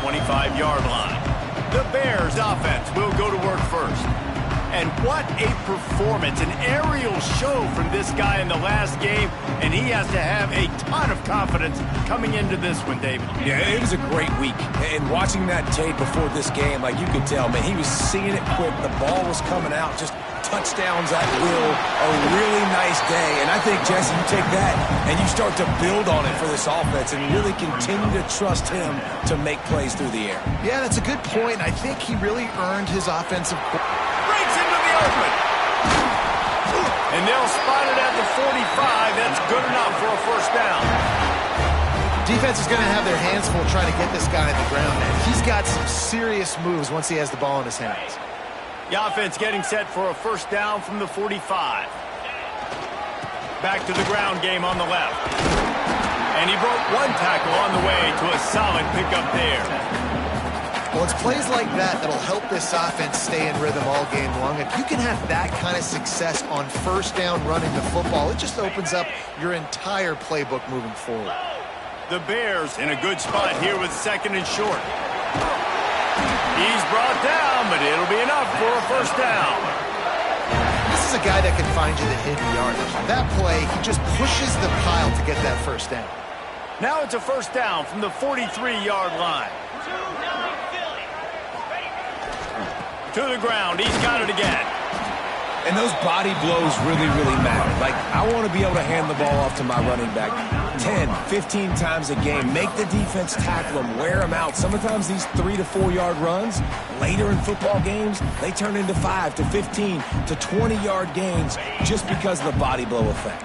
25-yard line. The Bears offense will go to work first. And what a performance, an aerial show from this guy in the last game, and he has to have a ton of confidence coming into this one, David. Yeah, it was a great week, and watching that tape before this game, like you could tell, man, he was seeing it quick, the ball was coming out, just touchdowns at will, a really nice day, and I think, Jesse, you take that and you start to build on it for this offense and really continue to trust him to make plays through the air. Yeah, that's a good point. I think he really earned his offensive Into the open. And they'll spot it at the 45. That's good enough for a first down. Defense is going to have their hands full trying to get this guy on the ground, man. He's got some serious moves once he has the ball in his hands. The offense getting set for a first down from the 45. Back to the ground game on the left. And he broke one tackle on the way to a solid pickup there. Well, it's plays like that that'll help this offense stay in rhythm all game long. If you can have that kind of success on first down running the football, it just opens up your entire playbook moving forward. The Bears in a good spot here with second and short. He's brought down, but it'll be enough for a first down. This is a guy that can find you the hidden yardage. That play, he just pushes the pile to get that first down. Now it's a first down from the 43-yard line. To the ground. He's got it again. And those body blows really, really matter. Like, I want to be able to hand the ball off to my running back 10, 15 times a game. Make the defense tackle them, wear them out. Sometimes these 3 to 4 yard runs, later in football games, they turn into 5 to 15 to 20-yard gains just because of the body blow effect.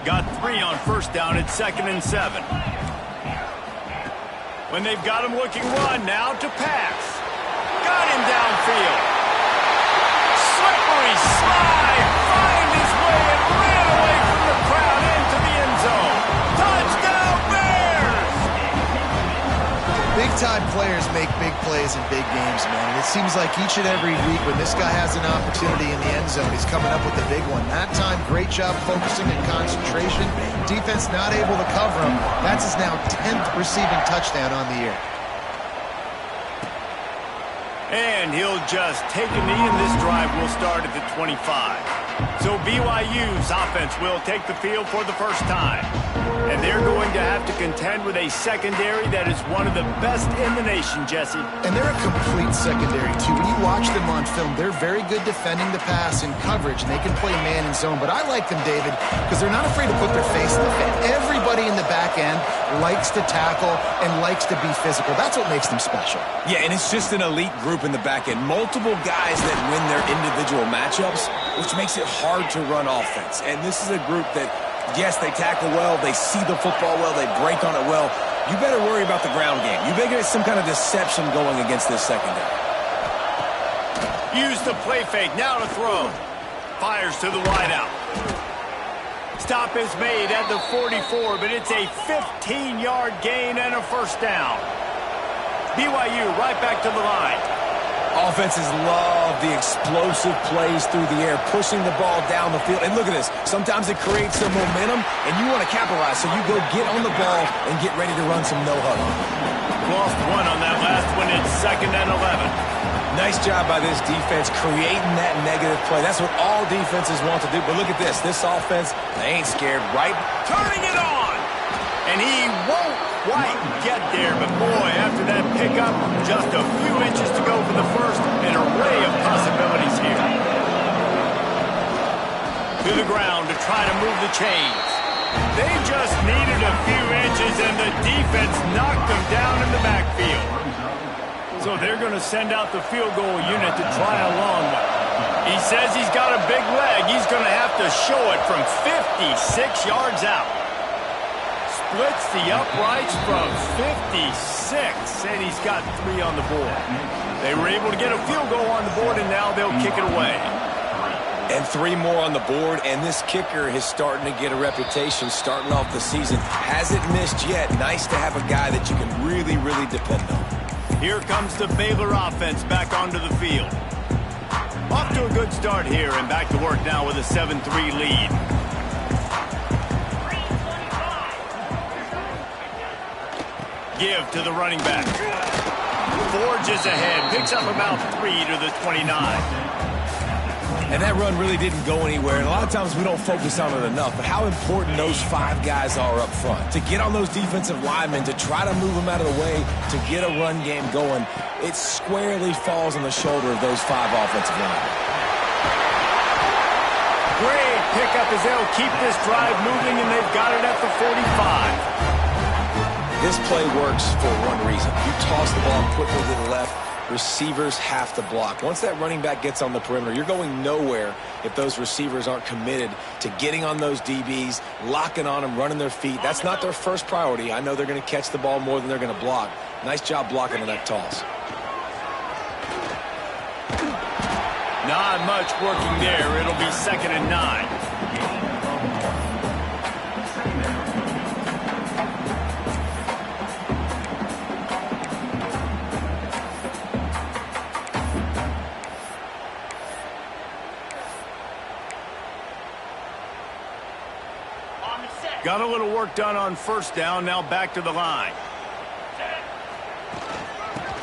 Got 3 on first down at 2nd and 7. When they've got him looking run, now to pass. Got him downfield. Slippery slide. Find his way and ran away from the crowd into the end zone. Touchdown Bears! Big-time players make big plays in big games, man. And it seems like each and every week when this guy has an opportunity in the end zone, he's coming up with the big one. That time, great job focusing and concentration. Defense not able to cover him. That's his now 10th receiving touchdown on the year. And he'll just take a knee, and this drive will start at the 25. So BYU's offense will take the field for the first time. And they're going to have to contend with a secondary that is one of the best in the nation, Jesse. And they're a complete secondary, too. When you watch them on film, they're very good defending the pass and coverage, and they can play man and zone. But I like them, David, because they're not afraid to put their face in the fan. Everybody in the back end likes to tackle and likes to be physical. That's what makes them special. Yeah, and it's just an elite group in the back end. Multiple guys that win their individual matchups, which makes it hard to run offense. And this is a group that, yes, they tackle well, they see the football well, they break on it well. You better worry about the ground game. You better get some kind of deception going against this secondary. Use the play fake, now to throw. Fires to the wideout. Stop is made at the 44, but it's a 15-yard gain and a first down. BYU right back to the line. Offenses love the explosive plays through the air, pushing the ball down the field. And look at this. Sometimes it creates some momentum, and you want to capitalize. So you go get on the ball and get ready to run some no-huddle. Lost one on that last one. It's 2nd and 11. Nice job by this defense creating that negative play. That's what all defenses want to do. But look at this. This offense, they ain't scared, right? Turning it on. And he won't quite get there. But, boy, after that pickup, just a few inches to go for the first. An array of possibilities here. To the ground to try to move the chains. They just needed a few inches, and the defense knocked them down in the backfield. So they're going to send out the field goal unit to try a long one. He says he's got a big leg. He's going to have to show it from 56 yards out. Splits the uprights from 56, and he's got 3 on the board. They were able to get a field goal on the board, and now they'll kick it away. And 3 more on the board, and this kicker is starting to get a reputation starting off the season. Hasn't missed yet. Nice to have a guy that you can really, really depend on. Here comes the Baylor offense back onto the field. Off to a good start here, and back to work now with a 7-3 lead. Give to the running back. is ahead. Picks up about 3 to the 29. And that run really didn't go anywhere. And a lot of times we don't focus on it enough. But how important those 5 guys are up front. To get on those defensive linemen, to try to move them out of the way, to get a run game going, it squarely falls on the shoulder of those 5 offensive linemen. Great pickup as they'll keep this drive moving, and they've got it at the 45. This play works for one reason. You toss the ball quickly to the left, receivers have to block. Once that running back gets on the perimeter, you're going nowhere if those receivers aren't committed to getting on those DBs, locking on them, running their feet. That's not their first priority. I know they're going to catch the ball more than they're going to block. Nice job blocking on that toss. Not much working there. It'll be 2nd and 9. Got a little work done on 1st down. Now back to the line.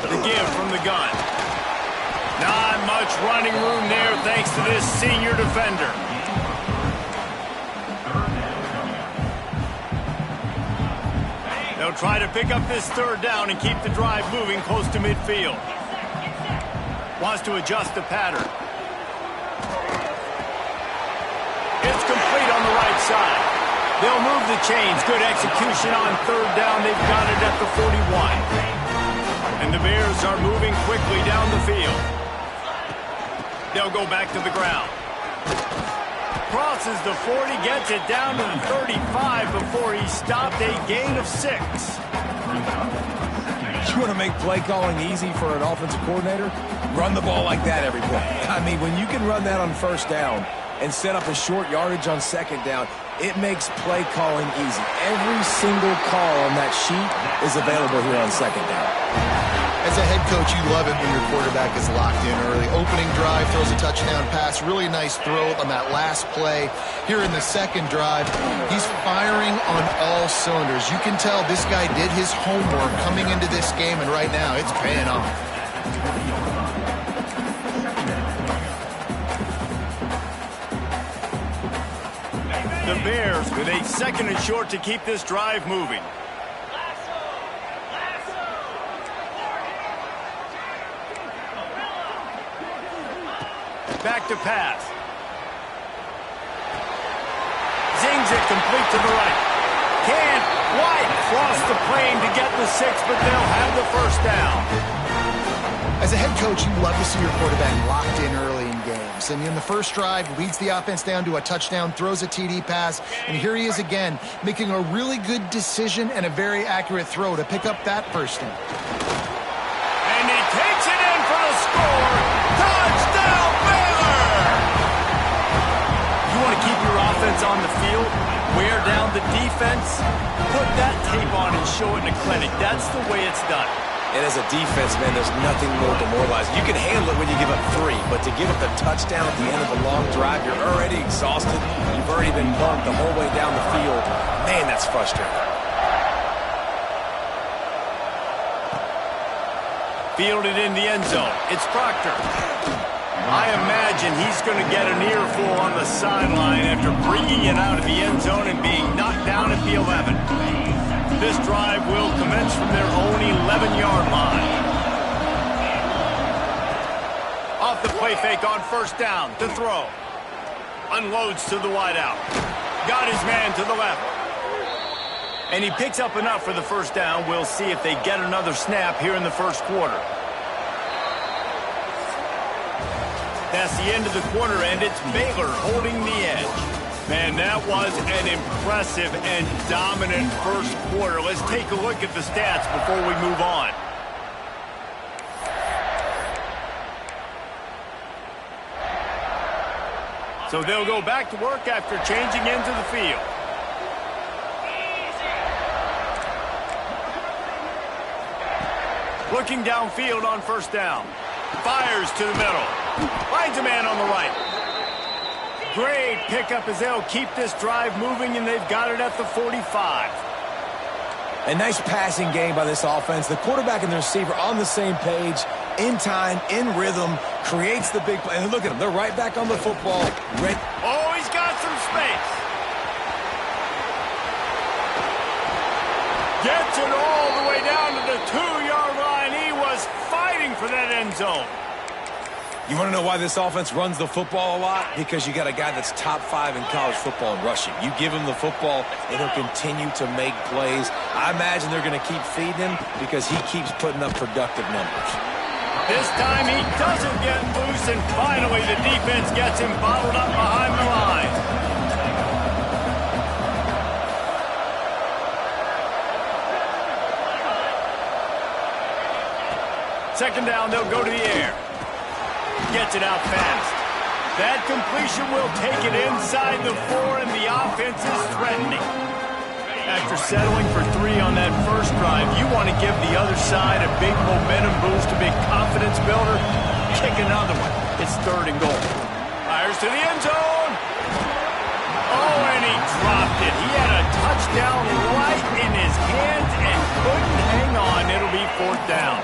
The give from the gun. Not much running room there thanks to this senior defender. They'll try to pick up this 3rd down and keep the drive moving close to midfield. Wants to adjust the pattern. It's complete on the right side. They'll move the chains. Good execution on 3rd down. They've got it at the 41. And the Bears are moving quickly down the field. They'll go back to the ground. Crosses the 40, gets it down to the 35 before he stopped. A gain of 6. You want to make play calling easy for an offensive coordinator? Run the ball like that every play. I mean, when you can run that on 1st down and set up a short yardage on 2nd down, it makes play calling easy. Every single call on that sheet is available here on 2nd down. As a head coach, you love it when your quarterback is locked in early. Opening drive, throws a touchdown pass. Really nice throw on that last play. Here in the 2nd drive, he's firing on all cylinders. You can tell this guy did his homework coming into this game, and right now it's paying off. The Bears with a 2nd and short to keep this drive moving. Back to pass. Zings it complete to the right. Can't quite cross the plane to get the 6, but they'll have the 1st down. As a head coach, you love to see your quarterback locked in early in games. And in the 1st drive, leads the offense down to a touchdown, throws a TD pass, and here he is again, making a really good decision and a very accurate throw to pick up that 1st down. And he takes it in for the score. Touchdown, Baylor! You want to keep your offense on the field, wear down the defense, put that tape on and show it in a clinic. That's the way it's done. And as a defense, man, there's nothing more demoralizing. You can handle it when you give up 3, but to give up the touchdown at the end of a long drive, you're already exhausted. You've already been bumped the whole way down the field. Man, that's frustrating. Fielded in the end zone. It's Proctor. I imagine he's going to get an earful on the sideline after bringing it out of the end zone and being knocked down at the 11. This drive will commence from their own 11-yard line. Off the play fake on 1st down to throw. Unloads to the wideout. Got his man to the left. And he picks up enough for the 1st down. We'll see if they get another snap here in the 1st quarter. That's the end of the quarter, and it's Baylor holding the edge. Man, that was an impressive and dominant 1st quarter. Let's take a look at the stats before we move on. So they'll go back to work after changing into the field. Looking downfield on 1st down. Fires to the middle. Finds a man on the right. Great pickup as they'll keep this drive moving, and they've got it at the 45. A nice passing game by this offense. The quarterback and the receiver on the same page. in time, in rhythm, creates the big play. And look at them. They're right back on the football. Oh, he's got some space. Gets it all the way down to the 2-yard line. He was fighting for that end zone. You want to know why this offense runs the football a lot? Because you got a guy that's top 5 in college football in rushing. You give him the football, and he'll continue to make plays. I imagine they're going to keep feeding him because he keeps putting up productive numbers. This time he doesn't get loose, and finally the defense gets him bottled up behind the line. Second down, they'll go to the air. Gets it out fast. That completion will take it inside the 4, and the offense is threatening. After settling for 3 on that first drive, you want to give the other side a big momentum boost, a big confidence builder. Kick another one. It's 3rd and goal. Fires to the end zone. Oh, and he dropped it. He had a touchdown right in his hands and couldn't hang on. It'll be 4th down.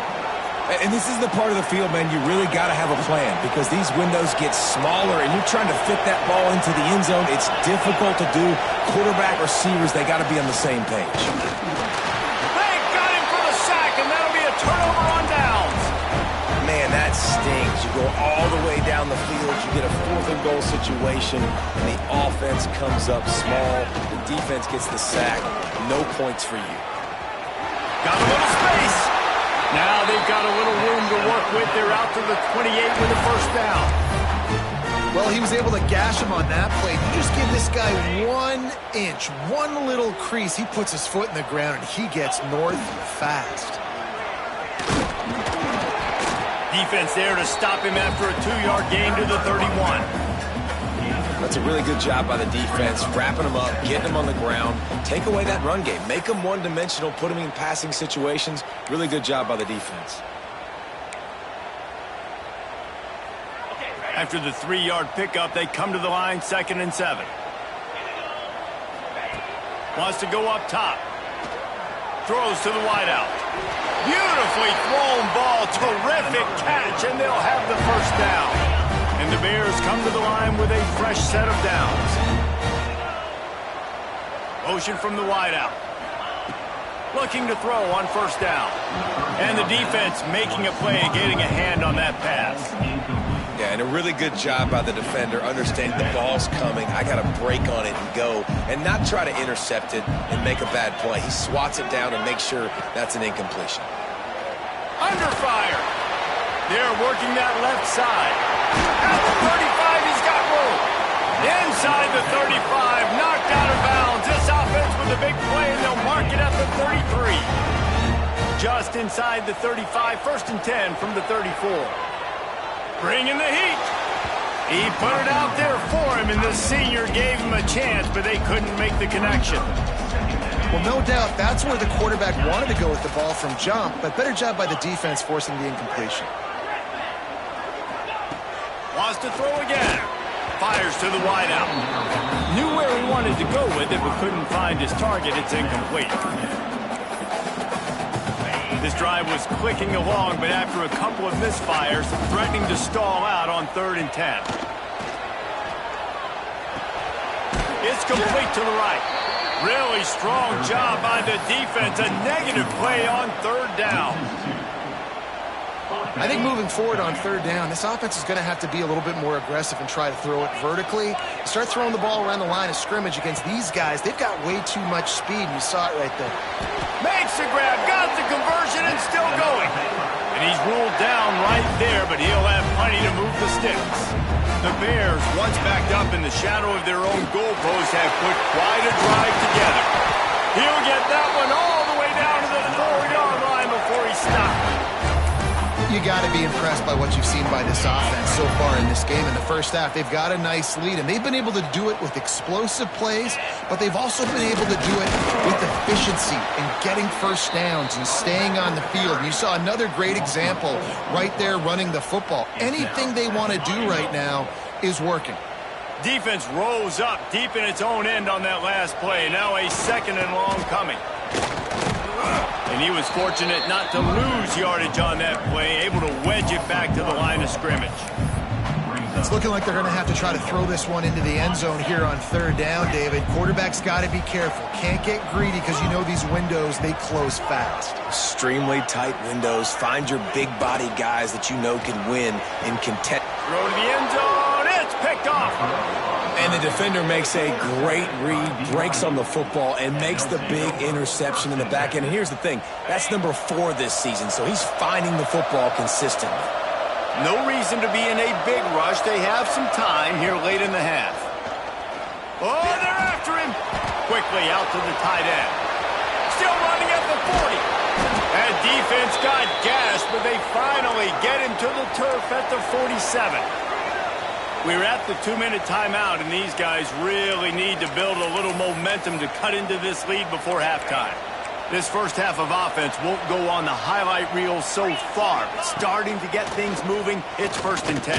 And this is the part of the field, man, you really got to have a plan because these windows get smaller and you're trying to fit that ball into the end zone. It's difficult to do. Quarterback, receivers, they got to be on the same page. They got him for the sack, and that'll be a turnover on downs. Man, that stings. You go all the way down the field, you get a 4th and goal situation, and the offense comes up small. The defense gets the sack. No points for you. Got a little space. Now they've got a little room to work with. They're out to the 28 with a 1st down. Well, he was able to gash him on that play. You just give this guy 1 inch, one little crease. He puts his foot in the ground, and he gets north fast. Defense there to stop him after a 2-yard gain to the 31. That's a really good job by the defense, wrapping them up, getting them on the ground, take away that run game, make them one-dimensional, put them in passing situations. Really good job by the defense. After the 3-yard pickup, they come to the line, 2nd and 7. Wants to go up top. Throws to the wideout. Beautifully thrown ball, terrific catch, and they'll have the 1st down. And the Bears come to the line with a fresh set of downs. Motion from the wideout. Looking to throw on 1st down. And the defense making a play, getting a hand on that pass. Yeah, and a really good job by the defender, understanding the ball's coming. I got to break on it and go, and not try to intercept it and make a bad play. He swats it down and makes sure that's an incompletion. Under fire. They're working that left side. At the 35, he's got room. Inside the 35, knocked out of bounds. This offense with a big play, and they'll mark it at the 33. Just inside the 35, 1st and 10 from the 34. Bringing the heat. He put it out there for him, and the senior gave him a chance, but they couldn't make the connection. Well, no doubt that's where the quarterback wanted to go with the ball from jump, but better job by the defense forcing the incompletion. Wants to throw again. Fires to the wideout. Knew where he wanted to go with it, but couldn't find his target. It's incomplete. This drive was clicking along, but after a couple of misfires, threatening to stall out on 3rd and 10. It's complete to the right. Really strong job by the defense. A negative play on 3rd down. I think moving forward on 3rd down, this offense is going to have to be a little bit more aggressive and try to throw it vertically. Start throwing the ball around the line of scrimmage against these guys. They've got way too much speed, and you saw it right there. Makes the grab, got the conversion, and still going. And he's ruled down right there, but he'll have plenty to move the sticks. The Bears, once backed up in the shadow of their own goalpost, have put quite a drive together. He'll get that one all the way down to the 4-yard line before he stops. You got to be impressed by what you've seen by this offense so far in this game. In the first half, they've got a nice lead, and they've been able to do it with explosive plays, but they've also been able to do it with efficiency and getting 1st downs and staying on the field. And you saw another great example right there running the football. Anything they want to do right now is working. Defense rose up deep in its own end on that last play. Now a 2nd and long coming. And he was fortunate not to lose yardage on that play, able to wedge it back to the line of scrimmage. It's looking like they're going to have to try to throw this one into the end zone here on third down, David. Quarterback's got to be careful. Can't get greedy because you know these windows, they close fast. Extremely tight windows. Find your big body guys that you know can win in contest. Throw to the end zone. It's picked off. And the defender makes a great read, breaks on the football, and makes the big interception in the back end. And here's the thing. That's number 4 this season, so he's finding the football consistently. No reason to be in a big rush. They have some time here late in the half. Oh, they're after him. Quickly out to the tight end. Still running at the 40. That defense got gashed, but they finally get him to the turf at the 47. We're at the 2-minute timeout, and these guys really need to build a little momentum to cut into this lead before halftime. This first half of offense won't go on the highlight reel so far, but starting to get things moving, it's 1st and 10.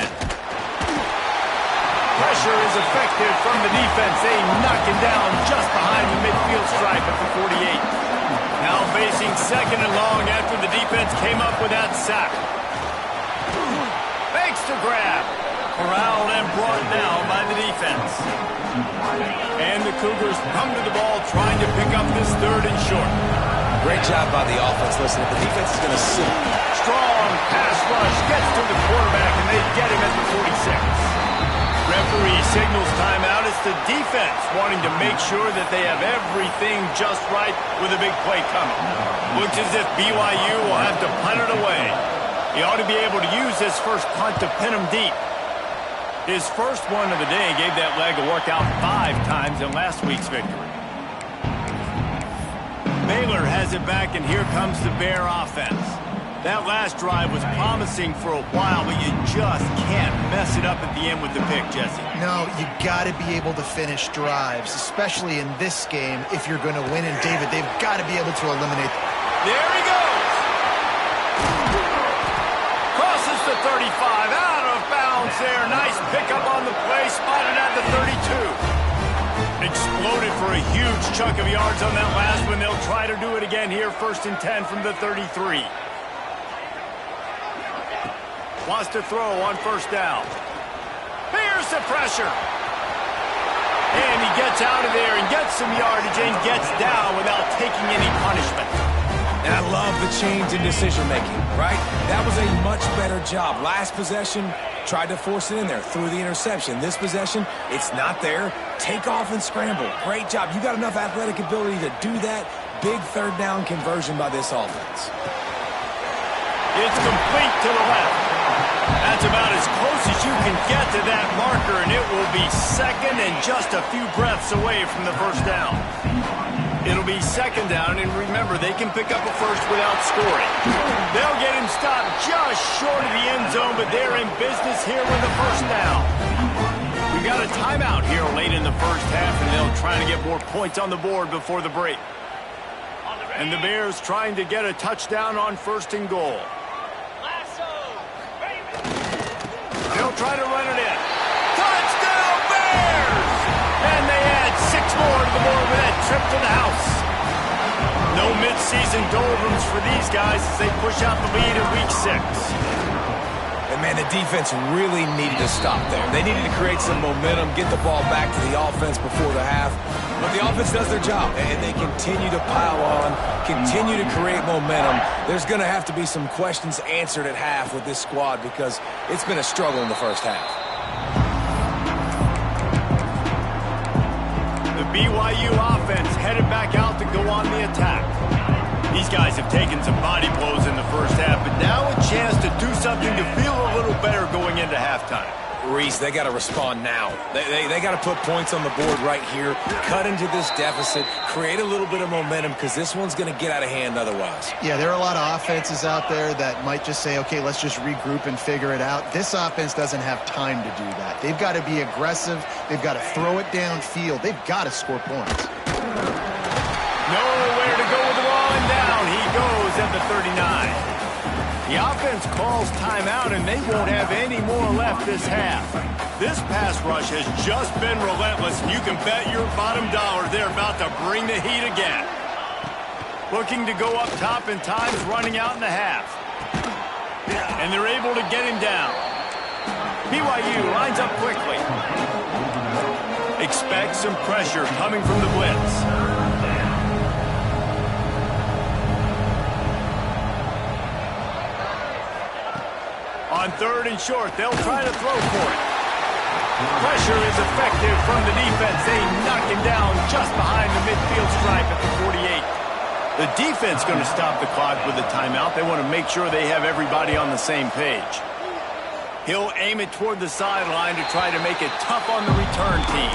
Pressure is effective from the defense. They knock him down just behind the midfield stripe at the 48. Now facing 2nd and long after the defense came up with that sack. Fakes to grab. Corralled and brought down by the defense. And the Cougars come to the ball trying to pick up this 3rd and short. Great job by the offense. Listen, if the defense is going to sit. Strong pass rush gets to the quarterback, and they get him at the 46. Referee signals timeout. It's the defense wanting to make sure that they have everything just right with a big play coming. Looks as if BYU will have to punt it away. He ought to be able to use this first punt to pin him deep. His first one of the day gave that leg a workout 5 times in last week's victory. Baylor has it back, and here comes the Bear offense. That last drive was promising for a while, but you just can't mess it up at the end with the pick, Jesse. No, you got to be able to finish drives, especially in this game if you're going to win. And, David, they've got to be able to eliminate. There he goes. Crosses the 35, out of bounds there. Nice pickup on the play, spotted at the 32. Exploded for a huge chunk of yards on that last one. They'll try to do it again here, 1st and 10 from the 33. Wants to throw on 1st down. Here's the pressure. And he gets out of there and gets some yardage and gets down without taking any punishment. And I love the change in decision-making, right? That was a much better job. Last possession, tried to force it in there, threw the interception. This possession, it's not there. Take off and scramble. Great job. You got enough athletic ability to do that. Big 3rd down conversion by this offense. It's complete to the left. That's about as close as you can get to that marker, and it will be 2nd and just a few breaths away from the 1st down. It'll be 2nd down, and remember, they can pick up a 1st without scoring. They'll get him stopped just short of the end zone, but they're in business here with the 1st down. We got a timeout here late in the first half, and they'll try to get more points on the board before the break. And the Bears trying to get a touchdown on 1st and goal. They'll try to run it in. Touchdown, Bears! And they add 6 more to the board with that trip to the house. No mid-season doldrums for these guys as they push out the lead in week 6. And, man, the defense really needed to stop there. They needed to create some momentum, get the ball back to the offense before the half. But the offense does their job, and they continue to pile on, continue to create momentum. There's going to have to be some questions answered at half with this squad because it's been a struggle in the first half. The BYU offense headed back out to go on the attack. These guys have taken some body blows in the first half, but now a chance to do something to feel a little better going into halftime. Reese, they got to respond now. They got to put points on the board right here, cut into this deficit, create a little bit of momentum because this one's going to get out of hand otherwise. Yeah, there are a lot of offenses out there that might just say, okay, let's just regroup and figure it out. This offense doesn't have time to do that. They've got to be aggressive. They've got to throw it downfield. They've got to score points. Nowhere to go with the ball, and down he goes at the 39. The offense calls timeout, and they won't have any more left this half. This pass rush has just been relentless, and you can bet your bottom dollar they're about to bring the heat again. Looking to go up top, and time's running out in the half. And they're able to get him down. BYU lines up quickly. Expect some pressure coming from the blitz. On 3rd and short, they'll try to throw for it. Pressure is effective from the defense. They knock him down just behind the midfield stripe at the 48. The defense going to stop the clock with a timeout. They want to make sure they have everybody on the same page. He'll aim it toward the sideline to try to make it tough on the return team.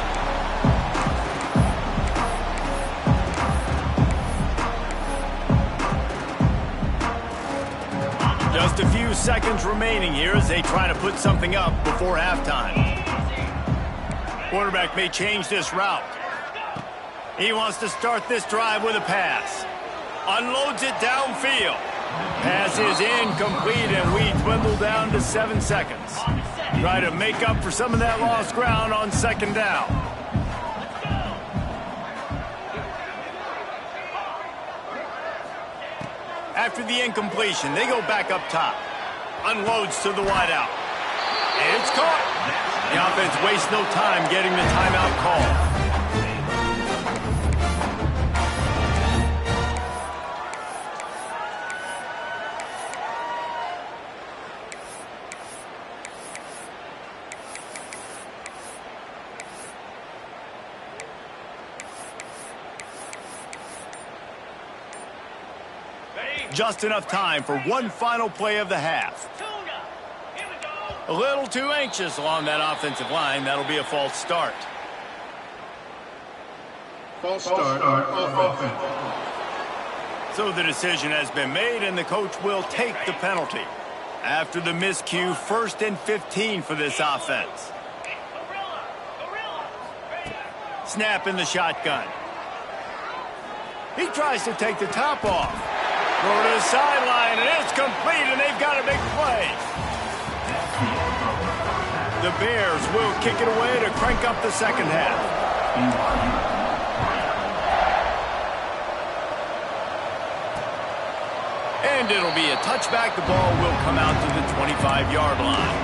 Just a few seconds remaining here as they try to put something up before halftime. Quarterback may change this route. He wants to start this drive with a pass. Unloads it downfield. Pass is incomplete, and we dwindle down to 7 seconds. Try to make up for some of that lost ground on 2nd down. After the incompletion, they go back up top. Unloads to the wideout. And it's caught. The offense wastes no time getting the timeout call. Just enough time for one final play of the half. A little too anxious along that offensive line. That'll be a false start. False start offense. So the decision has been made, and the coach will take the penalty. After the miscue, 1st and 15 for this offense. Snap in the shotgun. He tries to take the top off. Go to the sideline, and it's complete, and they've got a big play. The Bears will kick it away to crank up the 2nd half. And it'll be a touchback. The ball will come out to the 25-yard line.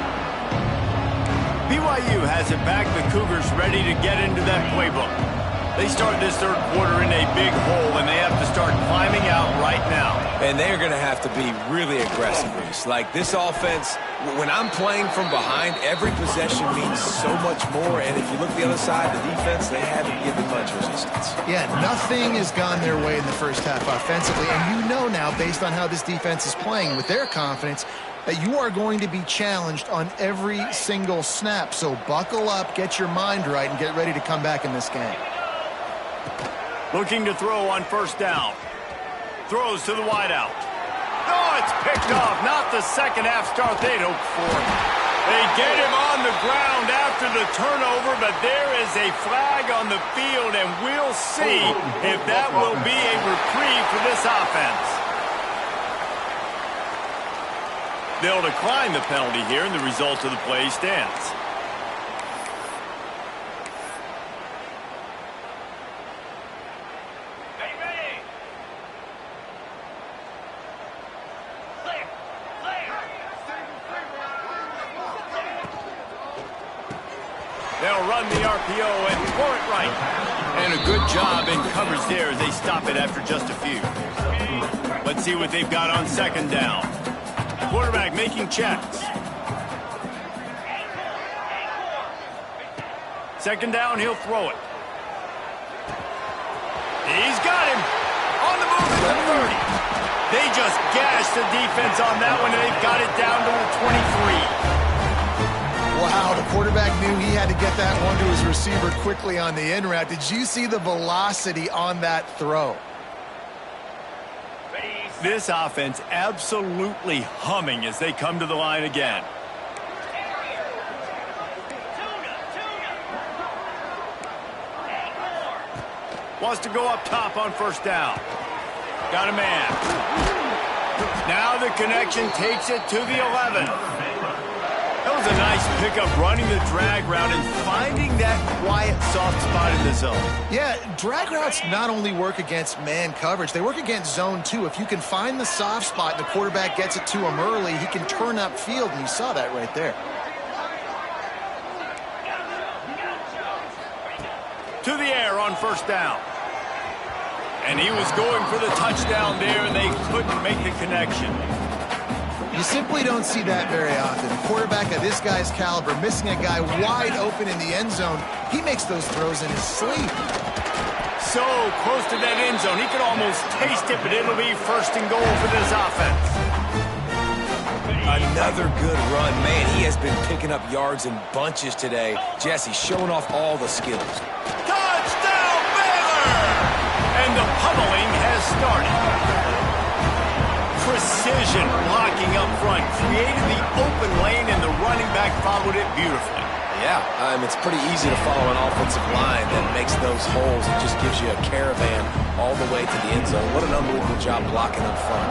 BYU has it back. The Cougars ready to get into that playbook. They start this 3rd quarter in a big hole, and they have to start climbing out right now. And they're going to have to be really aggressive. Like this offense, when I'm playing from behind, every possession means so much more. And if you look the other side, the defense, they haven't given much resistance. Yeah, nothing has gone their way in the first half offensively. And you know now, based on how this defense is playing with their confidence, that you are going to be challenged on every single snap. So buckle up, get your mind right, and get ready to come back in this game. Looking to throw on 1st down. Throws to the wideout. Oh, it's picked off. Not the 2nd half start they'd hoped for. They get him on the ground after the turnover, but there is a flag on the field, and we'll see if that will be a reprieve for this offense. They'll decline the penalty here, and the result of the play stands. They'll run the RPO and throw it right. And a good job in coverage there as they stop it after just a few. Let's see what they've got on 2nd down. Quarterback making checks. 2nd down, he'll throw it. He's got him. On the move at the 30. They just gashed the defense on that one, and they've got it down to the 23. Wow, the quarterback knew he had to get that one to his receiver quickly on the in route. Did you see the velocity on that throw? This offense absolutely humming as they come to the line again. Wants to go up top on 1st down. Got a man. Now the connection takes it to the 11. That was a nice pickup, running the drag route and finding that quiet, soft spot in the zone. Yeah, drag routes not only work against man coverage, they work against zone too. If you can find the soft spot and the quarterback gets it to him early, he can turn upfield, and you saw that right there. To the air on first down. And he was going for the touchdown there, and they couldn't make the connection. You simply don't see that very often. A quarterback of this guy's caliber missing a guy wide open in the end zone. He makes those throws in his sleep. So close to that end zone. He could almost taste it, but it'll be first and goal for this offense. Another good run. Man, he has been picking up yards in bunches today. Jesse showing off all the skills. Touchdown, Baylor! And the pummeling has started. Precision blocking up front, created the open lane, and the running back followed it beautifully. Yeah, it's pretty easy to follow an offensive line that makes those holes. It just gives you a caravan all the way to the end zone. What an unbelievable job blocking up front.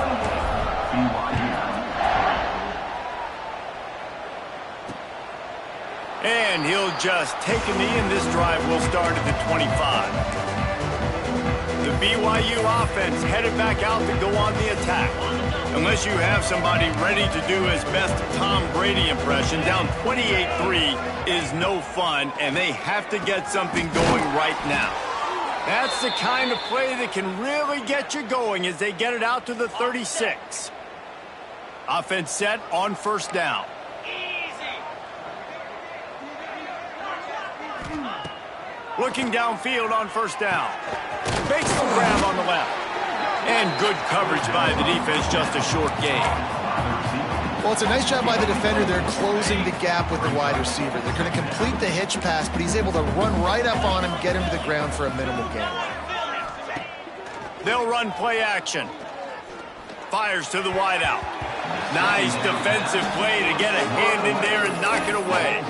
And he'll just take a knee, and this drive will start at the 25. The BYU offense headed back out to go on the attack. Unless you have somebody ready to do his best Tom Brady impression, down 28-3 is no fun, and they have to get something going right now. That's the kind of play that can really get you going as they get it out to the 36. Offense set on first down. Looking downfield on first down. Makes the grab on the left. And good coverage by the defense, just a short gain. Well, it's a nice job by the defender. They're closing the gap with the wide receiver. They're going to complete the hitch pass, but he's able to run right up on him, get him to the ground for a minimal gain. They'll run play action. Fires to the wideout. Nice defensive play to get a hand in there and knock it away.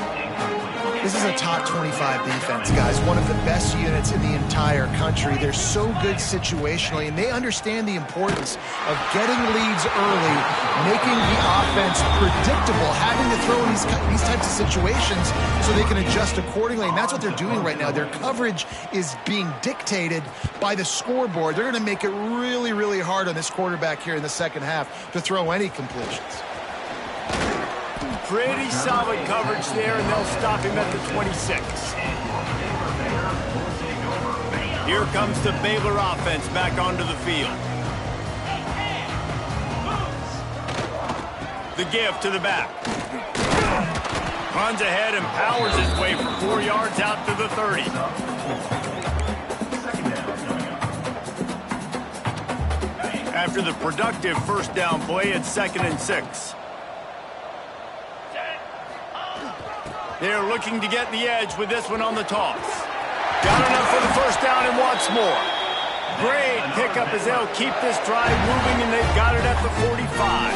This is a top 25 defense, guys. One of the best units in the entire country. They're so good situationally, and they understand the importance of getting leads early, making the offense predictable, having to throw in these types of situations so they can adjust accordingly, and that's what they're doing right now. Their coverage is being dictated by the scoreboard. They're going to make it really, really hard on this quarterback here in the second half to throw any completions. Pretty solid coverage there, and they'll stop him at the 26. Here comes the Baylor offense back onto the field. The give to the back. Runs ahead and powers his way for 4 yards out to the 30. After the productive first down play, it's 2nd and 6. They're looking to get the edge with this one on the toss. Got enough for the first down and wants more. Great pickup as they'll keep this drive moving, and they've got it at the 45.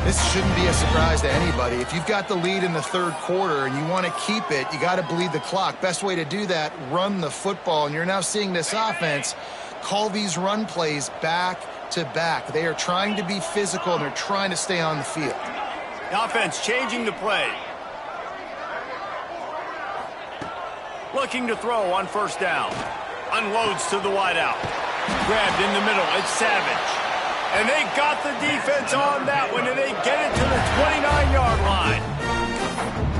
This shouldn't be a surprise to anybody. If you've got the lead in the third quarter and you want to keep it, you got to bleed the clock. Best way to do that, run the football. And you're now seeing this offense call these run plays back to back. They are trying to be physical, and they're trying to stay on the field. The offense changing the play. Looking to throw on first down. Unloads to the wideout. Grabbed in the middle. It's Savage. And they got the defense on that one, and they get it to the 29-yard line.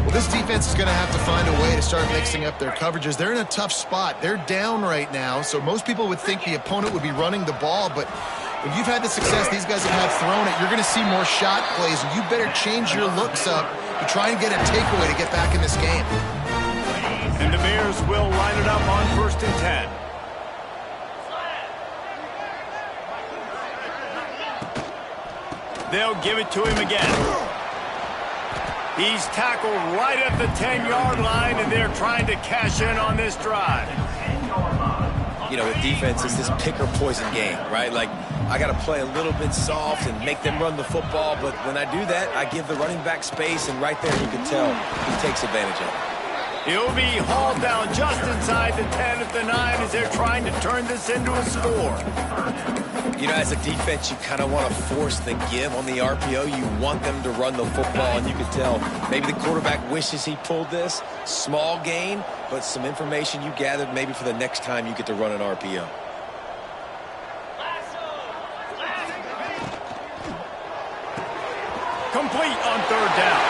Well, this defense is going to have to find a way to start mixing up their coverages. They're in a tough spot. They're down right now, so most people would think the opponent would be running the ball, but when you've had the success these guys have had throwing it, you're going to see more shot plays, and you better change your looks up to try and get a takeaway to get back in this game. And the Bears will line it up on 1st and 10. They'll give it to him again. He's tackled right at the 10-yard line, and they're trying to cash in on this drive. You know, with defense, it's this pick-or-poison game, right? Like, I got to play a little bit soft and make them run the football, but when I do that, I give the running back space, and right there you can tell he takes advantage of it. He'll be hauled down just inside the 10 at the 9 as they're trying to turn this into a score. You know, as a defense, you kind of want to force the give on the RPO. You want them to run the football, and you can tell maybe the quarterback wishes he pulled this. Small gain, but some information you gathered maybe for the next time you get to run an RPO. Complete on third down.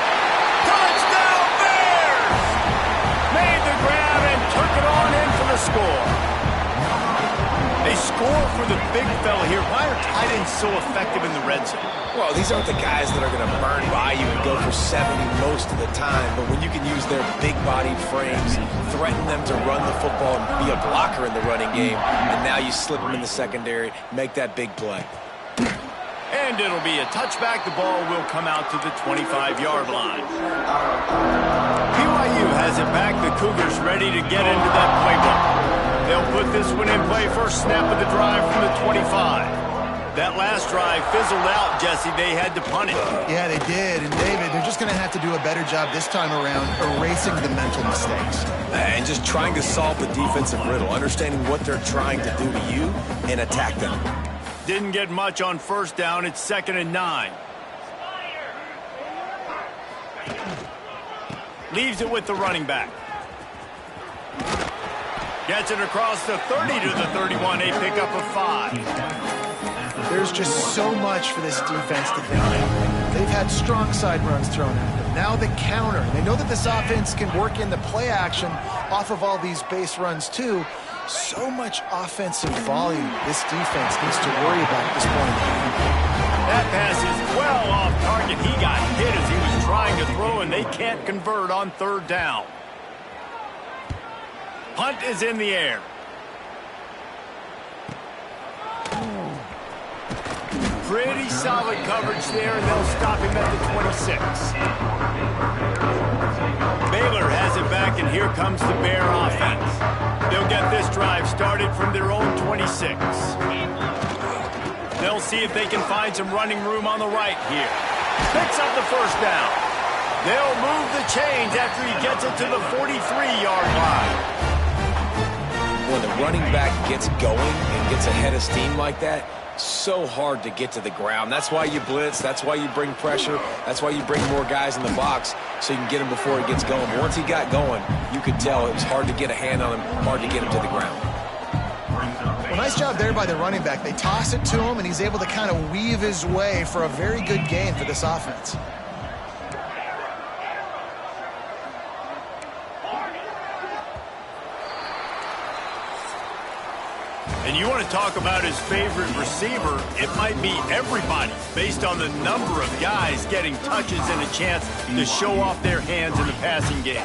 Touchdown Bears! Made the grab and took it on in for the score. They score for the big fella here. Why are tight ends so effective in the red zone? Well, these aren't the guys that are going to burn by you and go for 70 most of the time, but when you can use their big-bodied frames, threaten them to run the football and be a blocker in the running game, and now you slip them in the secondary, make that big play. And it'll be a touchback. The ball will come out to the 25-yard line. BYU has it back. The Cougars ready to get into that playbook. They'll put this one in play. First snap of the drive from the 25. That last drive fizzled out, Jesse. They had to punt it. Yeah, they did. And, David, they're just going to have to do a better job this time around erasing the mental mistakes. And just trying to solve the defensive riddle, understanding what they're trying to do to you and attack them. Didn't get much on first down. It's 2nd and 9. Leaves it with the running back. Gets it across the 30 to the 31. A pickup of 5. There's just so much for this defense to do. They've had strong side runs thrown at them. Now the counter. They know that this offense can work in the play action off of all these base runs too. So much offensive volume this defense needs to worry about at this point. That pass is well off target. He got hit as he was trying to throw, and they can't convert on third down. Punt is in the air. Pretty solid coverage there, and they'll stop him at the 26. Baylor has it back, and here comes the Bear offense. They'll get this drive started from their own 26. They'll see if they can find some running room on the right here. Picks up the first down. They'll move the chains after he gets it to the 43-yard line. When the running back gets going and gets ahead of steam like that, so hard to get to the ground. That's why you blitz. That's why you bring pressure. That's why you bring more guys in the box so you can get him before he gets going. But once he got going, you could tell it was hard to get a hand on him, hard to get him to the ground. Well, nice job there by the running back. They toss it to him, and he's able to kind of weave his way for a very good gain for this offense. And you want to talk about his favorite receiver, it might be everybody based on the number of guys getting touches and a chance to show off their hands in the passing game.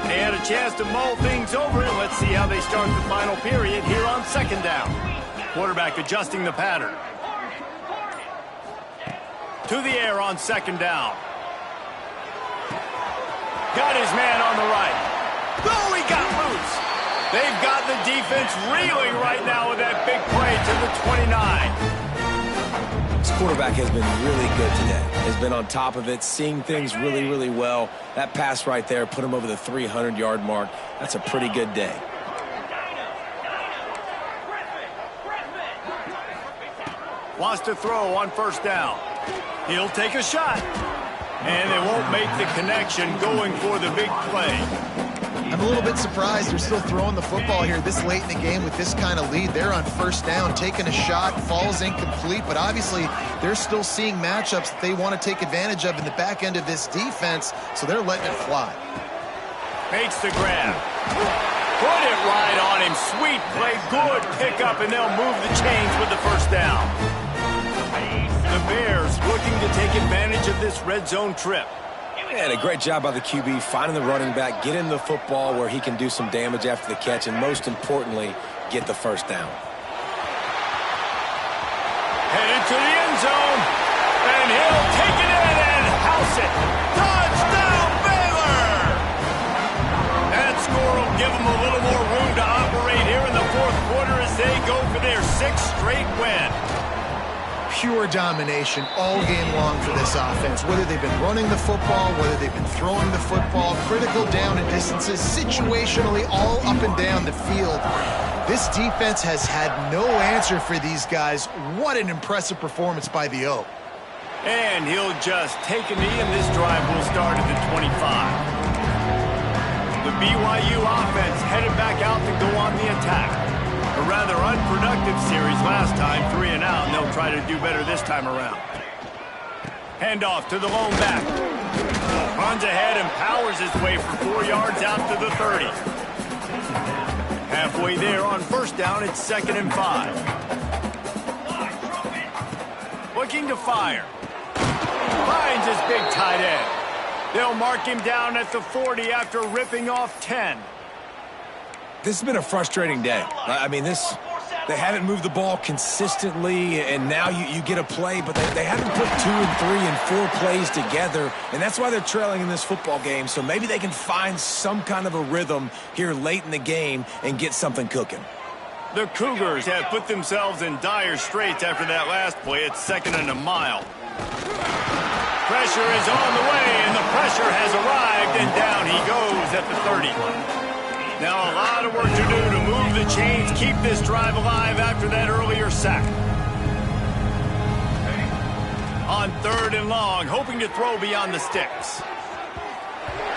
They had a chance to mull things over, and let's see how they start the final period here on 2nd down. Quarterback adjusting the pattern. To the air on 2nd down. Got his man on the right. Oh, he got loose. They've got the defense reeling right now with that big play to the 29. This quarterback has been really good today. Has been on top of it, seeing things really, really well. That pass right there put him over the 300-yard mark. That's a pretty good day. Wants to throw on first down. He'll take a shot. And they won't make the connection going for the big play. I'm a little bit surprised they're still throwing the football here this late in the game with this kind of lead. They're on first down, taking a shot, falls incomplete, but obviously they're still seeing matchups that they want to take advantage of in the back end of this defense, so they're letting it fly. Makes the grab. Put it right on him. Sweet play, good pickup, and they'll move the chains with the first down. The Bears looking to take advantage of this red zone trip. And a great job by the QB finding the running back, get him the football where he can do some damage after the catch, and most importantly, get the first down. Headed to the end zone, and he'll take it in and house it. Touchdown, Baylor! That score will give them a little more room to operate here in the fourth quarter as they go for their 6th straight win. pure domination all game long for this offense. Whether they've been running the football, whether they've been throwing the football, critical down and distances, situationally all up and down the field. This defense has had no answer for these guys. What an impressive performance by the O. And he'll just take a knee, and this drive will start at the 25. The BYU offense headed back out to go on the attack. A rather unproductive series last time, 3 and out, and they'll try to do better this time around. Handoff to the lone back. Runs ahead and powers his way for 4 yards out to the 30. Halfway there on first down, it's 2nd and 5. Looking to fire. Finds his big tight end. They'll mark him down at the 40 after ripping off 10. This has been a frustrating day. I mean, they haven't moved the ball consistently, and now you get a play, but they haven't put 2 and 3 and 4 plays together, and that's why they're trailing in this football game. So maybe they can find some kind of a rhythm here late in the game and get something cooking. The Cougars have put themselves in dire straits after that last play. It's 2nd and a mile. Pressure is on the way, and the pressure has arrived, and down he goes at the 30. Now a lot of work to do to move the chains, keep this drive alive after that earlier sack. On 3rd and long, hoping to throw beyond the sticks.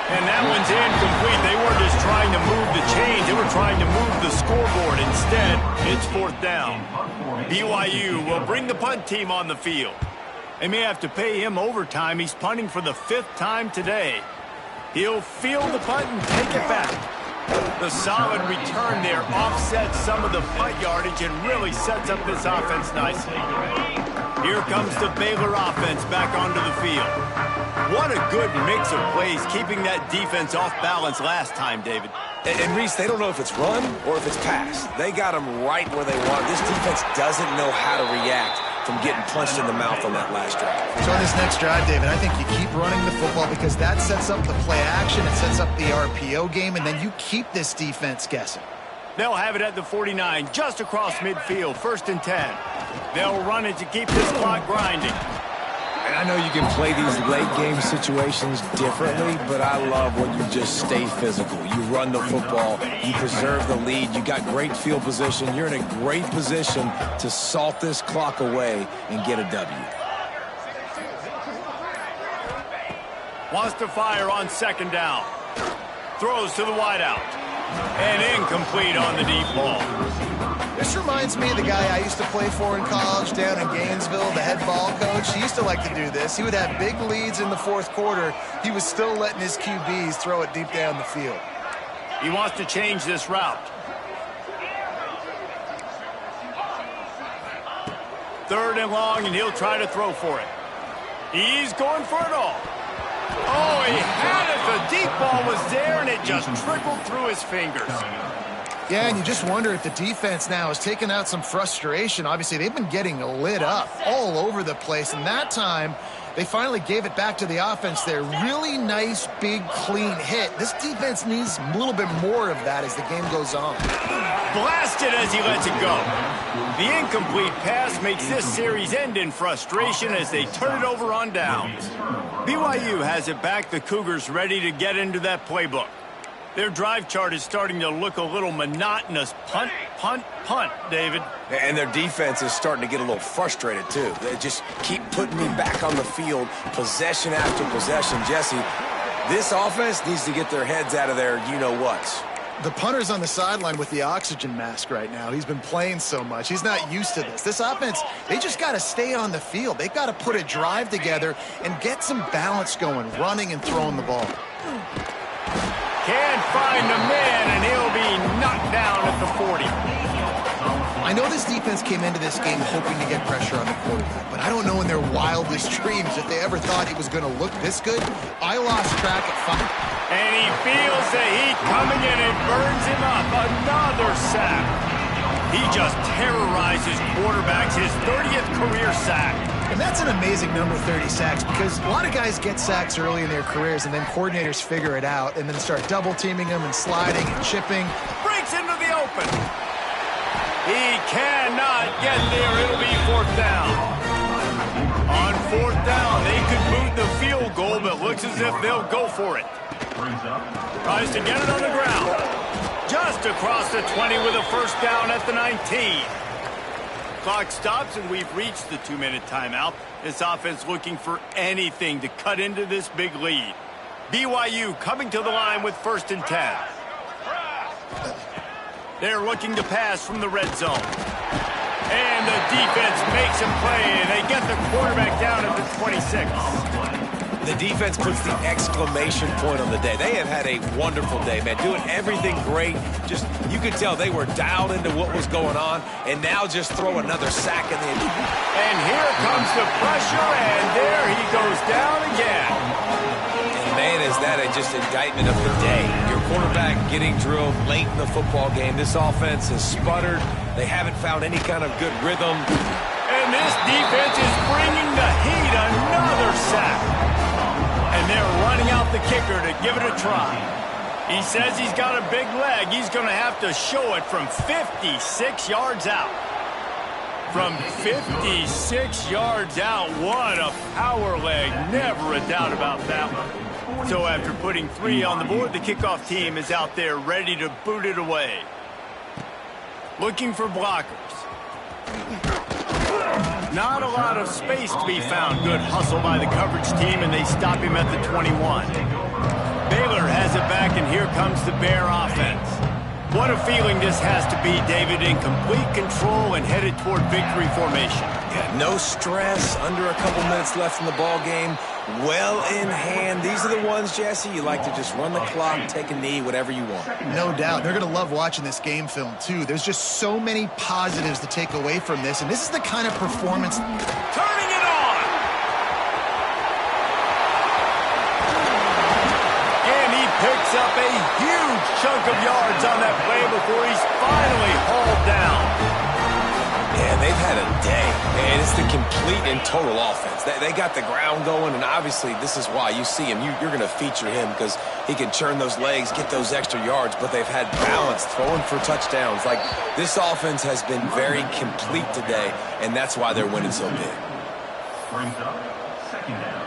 And that one's incomplete. They weren't just trying to move the chains, they were trying to move the scoreboard. Instead, it's 4th down. BYU will bring the punt team on the field. They may have to pay him overtime. He's punting for the 5th time today. He'll field the punt and take it back. The solid return there offsets some of the punt yardage and really sets up this offense nicely. Here comes the Baylor offense back onto the field. What a good mix of plays, keeping that defense off balance last time, David. And Reese, they don't know if it's run or if it's pass. They got them right where they want. This defense doesn't know how to react from getting punched in the mouth on that last drive. So on this next drive, David, I think you keep running the football because that sets up the play action, it sets up the RPO game, and then you keep this defense guessing. They'll have it at the 49, just across midfield, 1st and 10. They'll run it to keep this clock grinding. And I know you can play these late-game situations differently, but I love when you just stay physical. You run the football, you preserve the lead, you got great field position, you're in a great position to salt this clock away and get a W. Wants to fire on 2nd down. Throws to the wideout. And incomplete on the deep ball. This reminds me of the guy I used to play for in college down in Gainesville, the head ball coach. He used to like to do this. He would have big leads in the 4th quarter. He was still letting his QBs throw it deep down the field. He wants to change this route. 3rd and long, and he'll try to throw for it. He's going for it all. Oh, he had it. The deep ball was there, and it just trickled through his fingers. Yeah, and you just wonder if the defense now has taken out some frustration. Obviously, they've been getting lit up all over the place, and that time they finally gave it back to the offense there. Really nice, big, clean hit. This defense needs a little bit more of that as the game goes on. Blasted as he lets it go. The incomplete pass makes this series end in frustration as they turn it over on downs. BYU has it back. The Cougars ready to get into that playbook. Their drive chart is starting to look a little monotonous. Punt, punt, punt, David. And their defense is starting to get a little frustrated, too. They just keep putting me back on the field, possession after possession. Jesse, this offense needs to get their heads out of their you-know-whats. The punter's on the sideline with the oxygen mask right now. He's been playing so much. He's not used to this. This offense, they just got to stay on the field. They've got to put a drive together and get some balance going, running and throwing the ball. Can't find the man, and he'll be knocked down at the 40. I know this defense came into this game hoping to get pressure on the quarterback, but I don't know in their wildest dreams if they ever thought he was going to look this good. I lost track at 5. And he feels the heat coming in and burns him up. Another sack. He just terrorizes quarterbacks, his 30th career sack. And that's an amazing number, 30 sacks, because a lot of guys get sacks early in their careers and then coordinators figure it out and then start double-teaming them and sliding and chipping. Breaks into the open. He cannot get there. It'll be 4th down. 4th down. They could boot the field goal, but looks as if they'll go for it. Tries to get it on the ground. Just across the 20 with a 1st down at the 19. Clock stops, and we've reached the 2-minute timeout. This offense looking for anything to cut into this big lead. BYU coming to the line with 1st and 10. They're looking to pass from the red zone. And the defense makes a play, and they get the quarterback down at the 26. The defense puts the exclamation point on the day. They have had a wonderful day, man. Doing everything great. Just, you could tell they were dialed into what was going on, and now just throw another sack in the end. And here comes the pressure, and there he goes down again. And man, is that just indictment of the day. Your quarterback getting drilled late in the football game. This offense has sputtered. They haven't found any kind of good rhythm. And this defense is bringing the heat. Another sack. And they're running out the kicker to give it a try. He says he's got a big leg. He's going to have to show it from 56 yards out. From 56 yards out, what a power leg. Never a doubt about that one. So after putting 3 on the board, the kickoff team is out there ready to boot it away. Looking for blockers. Not a lot of space to be found. Good hustle by the coverage team, and they stop him at the 21. Baylor has it back, and here comes the Bear offense. What a feeling this has to be, David, in complete control and headed toward victory formation. Yeah, no stress, under a couple minutes left in the ball game. Well in hand. These are the ones, Jesse, you like to just run the clock, take a knee, whatever you want. No doubt. They're going to love watching this game film, too. There's just so many positives to take away from this, and this is the kind of performance. Turning it on! And he picks up a huge chunk of yards on that play before he's finally hauled down. Yeah, they've had a day, and it's the complete and total offense. They got the ground going, and obviously this is why you see him. You're going to feature him because he can churn those legs, get those extra yards, but they've had balance, throwing for touchdowns. Like, this offense has been very complete today, and that's why they're winning so big. Brings up 2nd down.